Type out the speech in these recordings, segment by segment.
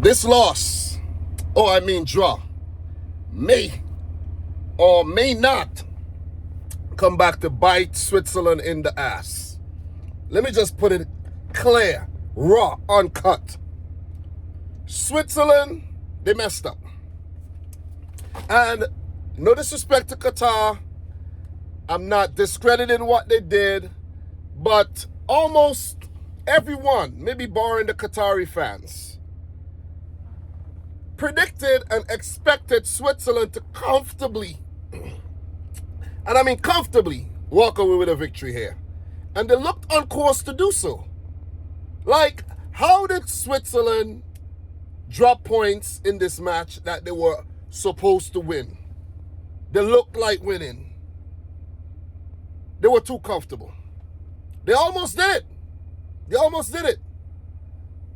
This loss, draw, may or may not come back to bite Switzerland in the ass. Let me just put it clear, raw, uncut. Switzerland, they messed up. And no disrespect to Qatar, I'm not discrediting what they did, but almost everyone, maybe barring the Qatari fans, predicted and expected Switzerland to comfortably, and I mean comfortably, walk away with a victory here. And they looked on course to do so. Like, how did Switzerland drop points in this match that they were supposed to win? They looked like winning. They were too comfortable. They almost did. They almost did it.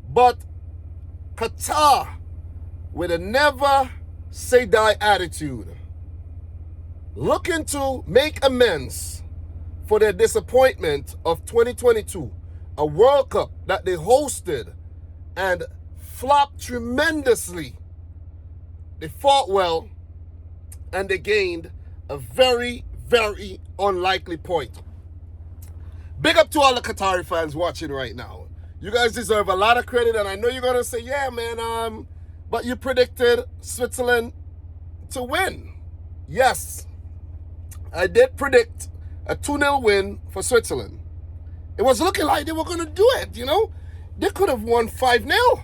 But Qatar, with a never say die attitude, looking to make amends for their disappointment of 2022, a World Cup that they hosted and flopped tremendously. They fought well and they gained a very, very unlikely point. Big up to all the Qatari fans watching right now. You guys deserve a lot of credit, and I know you're gonna say, yeah, man, but you predicted Switzerland to win. Yes, I did predict a 2-0 win for Switzerland. It was looking like they were gonna do it, you know? They could have won 5-0.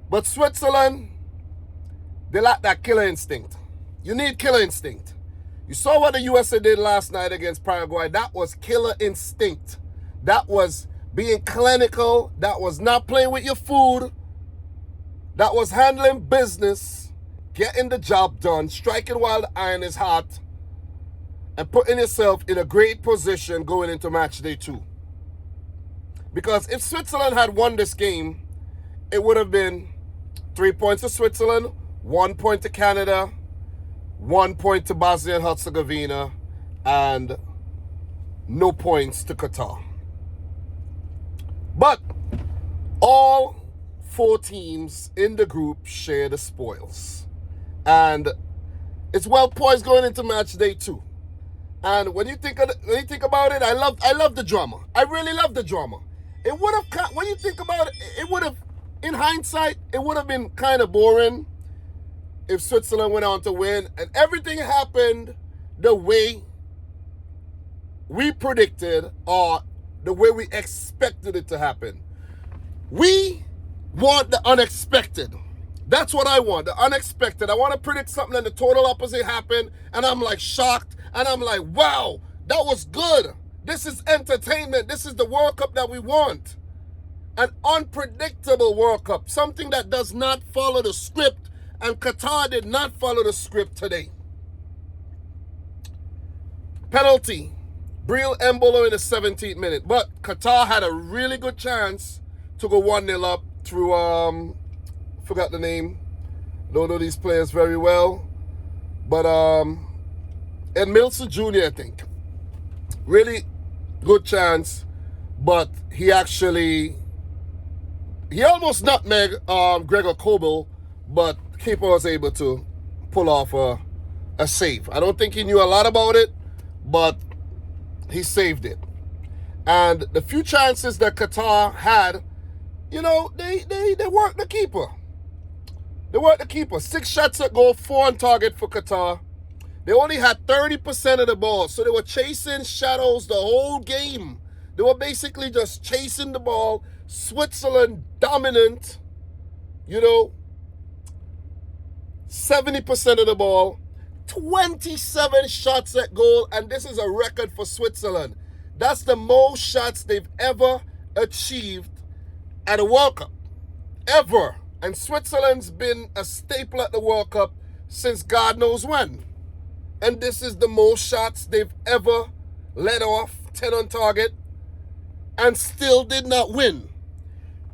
But Switzerland, they lack that killer instinct. You need killer instinct. You saw what the USA did last night against Paraguay. That was killer instinct. That was being clinical. That was not playing with your food. That was handling business, getting the job done, striking while the iron is hot, and putting yourself in a great position going into match day 2. Because if Switzerland had won this game, it would have been 3 points to Switzerland, 1 point to Canada, 1 point to Bosnia and Herzegovina, and no points to Qatar. But all 4 teams in the group share the spoils. And it's well poised going into match day 2. And when you think about it, I love the drama. I really love the drama. It would have, when you think about it, it would have, in hindsight, it would have been kind of boring if Switzerland went on to win and everything happened the way we predicted or the way we expected it to happen. We want the unexpected. That's what I want, the unexpected. I want to predict something and the total opposite happened, and I'm like shocked, and I'm like, wow, that was good. This is entertainment. This is the World Cup that we want. An unpredictable World Cup, something that does not follow the script. And Qatar did not follow the script today. Penalty. Breel Embolo in the 17th minute. But Qatar had a really good chance to go 1-0 up through, forgot the name. Don't know these players very well. But Milestone Jr., I think. Really good chance. But he almost nutmegged Gregor Kobel, but keeper was able to pull off a save. I don't think he knew a lot about it, but he saved it. And the few chances that Qatar had, you know, they worked the keeper. They worked the keeper. 6 shots at goal, 4 on target for Qatar. They only had 30% of the ball, so they were chasing shadows the whole game. They were basically just chasing the ball. Switzerland dominant, you know, 70% of the ball, 27 shots at goal, and this is a record for Switzerland. That's the most shots they've ever achieved at a World Cup, ever. And Switzerland's been a staple at the World Cup since God knows when. And this is the most shots they've ever let off, 10 on target, and still did not win.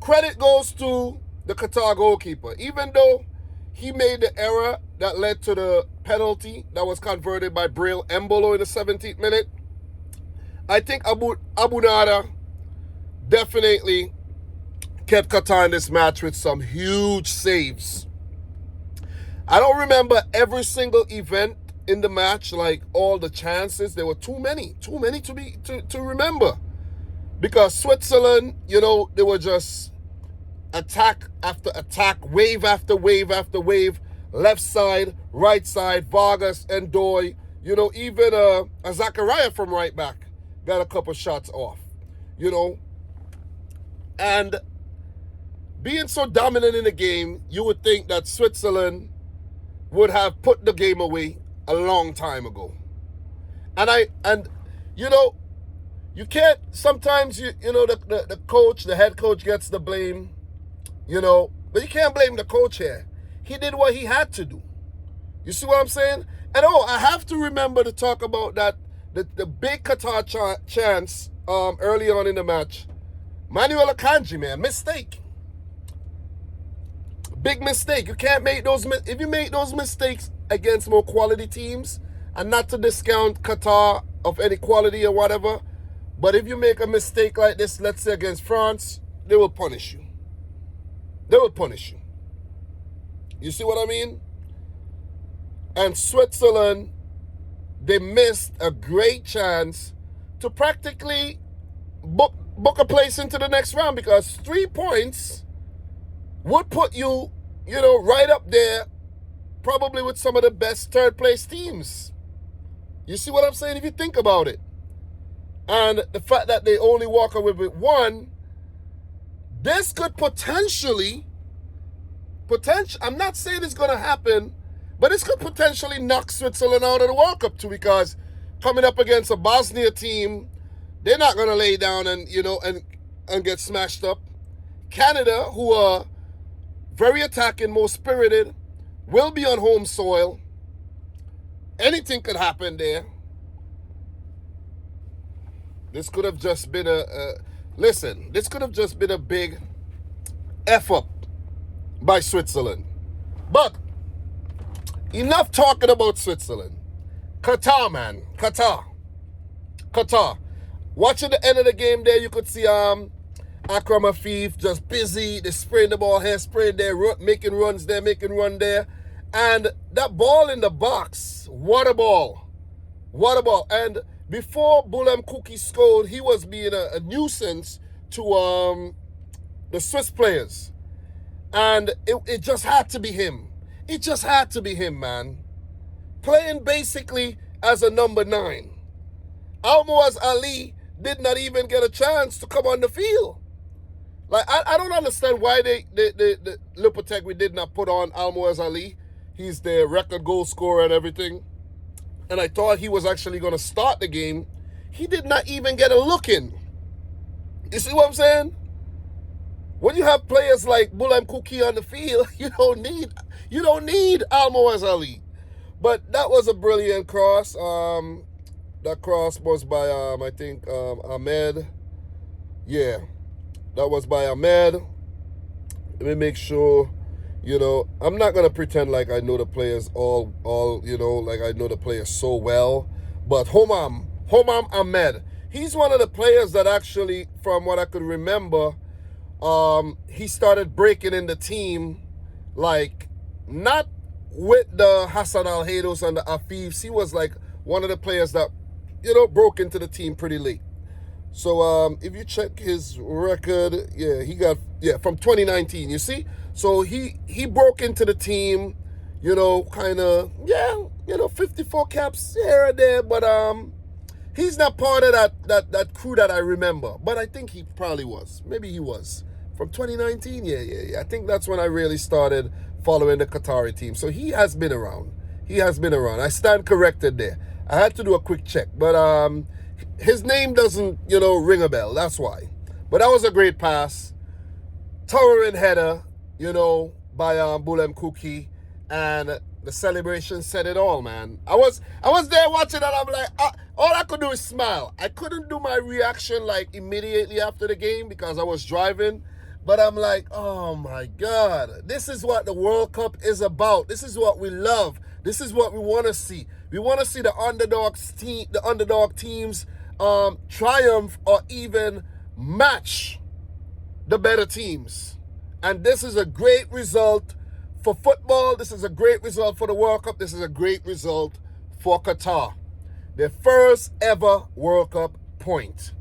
Credit goes to the Qatar goalkeeper. Even though he made the error that led to the penalty that was converted by Breel Embolo in the 17th minute, I think Abu Nada definitely kept Qatar in this match with some huge saves. I don't remember every single event in the match, like all the chances. There were too many to remember. Because Switzerland, they were just attack after attack, wave after wave after wave, left side, right side, Vargas and Doy, even a Zachariah from right back got a couple shots off, and being so dominant in the game, you would think that Switzerland would have put the game away a long time ago. And you can't, sometimes, the coach, the head coach gets the blame, but you can't blame the coach here. He did what he had to do. You see what I'm saying? And I have to remember to talk about that, the big Qatar chance early on in the match. Manuel Akanji, man, mistake. Big mistake. You can't make those, if you make those mistakes against more quality teams, and not to discount Qatar of any quality or whatever, but if you make a mistake like this, let's say against France, they will punish you. They will punish you. You see what I mean? And Switzerland, they missed a great chance to practically book a place into the next round, because 3 points would put you, right up there, probably with some of the best third place teams. You see what I'm saying? If you think about it. And the fact that they only walk away with 1, this could potentially, I'm not saying it's going to happen, but this could potentially knock Switzerland out of the World Cup too, because coming up against a Bosnia team, they're not going to lay down and, and get smashed up. Canada, who are very attacking, most spirited, will be on home soil. Anything could happen there. This could have just been this could have just been a big F-up by Switzerland. But enough talking about Switzerland. Qatar, man. Qatar. Watching the end of the game there, you could see Akram Afif just busy. They spraying the ball here, spraying there, making runs there, making run there. And that ball in the box, what a ball. And before Bulem Kuki scored, he was being a nuisance to the Swiss players. And it just had to be him. It just had to be him, man. Playing basically as a number 9. Almoaz Ali did not even get a chance to come on the field. Like, I don't understand why the Lopetegui did not put on Almoaz Ali. He's the record goal scorer and everything. And I thought he was actually going to start the game. He did not even get a look in. You see what I'm saying? When you have players like Bulem Kuki on the field, you don't need Almoaz Ali. But that was a brilliant cross. That cross was by I think Ahmed. Yeah, that was by Ahmed. Let me make sure. I'm not gonna pretend like I know the players all like I know the players so well. But Homam Ahmed, he's one of the players that actually, from what I could remember, he started breaking in the team, like not with the Hassan Al Haydos and the Afifs. He was like one of the players that broke into the team pretty late. So if you check his record, he got from 2019. You see. So he broke into the team, kind of, 54 caps here and there, but he's not part of that crew that I remember. But I think he probably was. Maybe he was. From 2019, yeah. I think that's when I really started following the Qatari team. So he has been around. I stand corrected there. I had to do a quick check, but his name doesn't, ring a bell. That's why. But that was a great pass. Towering header. By Bulem Kuki, and the celebration said it all, man. I was there watching, and I'm like, all I could do is smile. I couldn't do my reaction like immediately after the game because I was driving, but I'm like, oh my God, this is what the World Cup is about. This is what we love. This is what we want to see. We want to see the underdog teams triumph or even match the better teams. And this is a great result for football. This is a great result for the World Cup. This is a great result for Qatar. Their first ever World Cup point.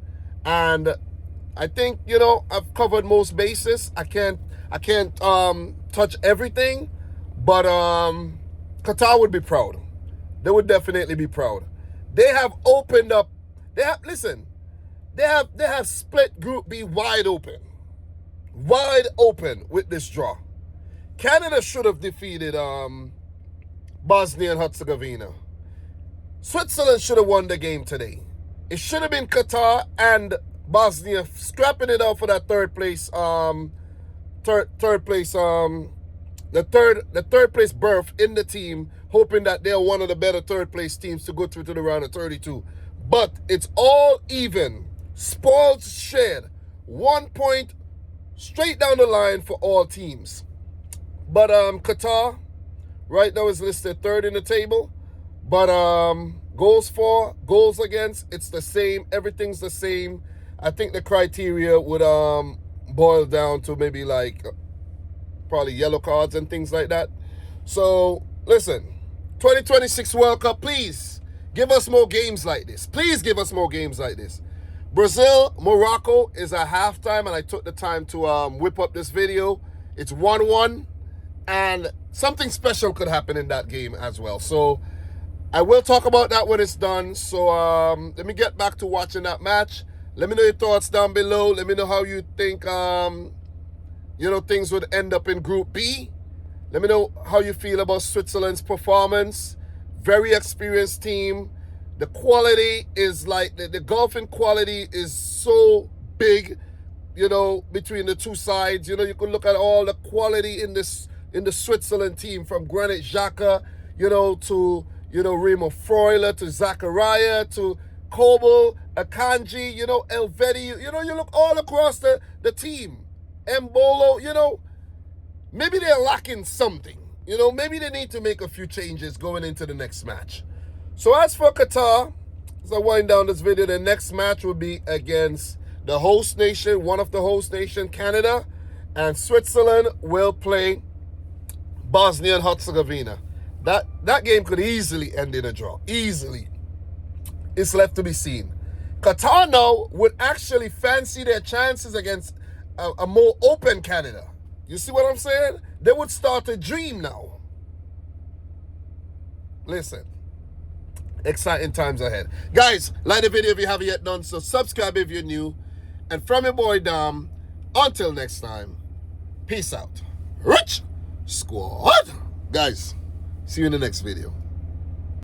And I think, you know, I've covered most bases. I can't touch everything, but Qatar would be proud. They would definitely be proud. They have opened up. They have split Group B wide open with this draw. Canada should have defeated Bosnia and Herzegovina. Switzerland should have won the game today. It should have been Qatar and Bosnia scrapping it out for that third place third place berth in the team, hoping that they're one of the better third place teams to go through to the round of 32. But it's all even. Spoils shared. 1 point straight down the line for all teams. But Qatar right now is listed third in the table. But goals for, goals against, it's the same. Everything's the same. I think the criteria would boil down to maybe like probably yellow cards and things like that. So listen, 2026 World Cup, please give us more games like this. Please give us more games like this. Brazil, Morocco is at halftime, and I took the time to whip up this video. It's 1-1, and something special could happen in that game as well. So I will talk about that when it's done. So let me get back to watching that match. Let me know your thoughts down below. Let me know how you think things would end up in Group B. Let me know how you feel about Switzerland's performance. Very experienced team. The quality is like, the golfing quality is so big, between the two sides. You can look at all the quality in the Switzerland team, from Granit Xhaka, to, Remo Freuler, to Zachariah, to Kobel, Akanji, Elvedi, you look all across the team. Embolo, maybe they're lacking something. Maybe they need to make a few changes going into the next match. So as for Qatar, as I wind down this video, the next match will be against the host nation, one of the host nation, Canada, and Switzerland will play Bosnia and Herzegovina. That game could easily end in a draw. Easily. It's left to be seen. Qatar now would actually fancy their chances against a more open Canada. You see what I'm saying? They would start to dream now. Listen. Exciting times ahead. Guys, like the video if you haven't yet done so. Subscribe if you're new. And from your boy Dom, until next time, peace out. Rich Squad. Guys, see you in the next video.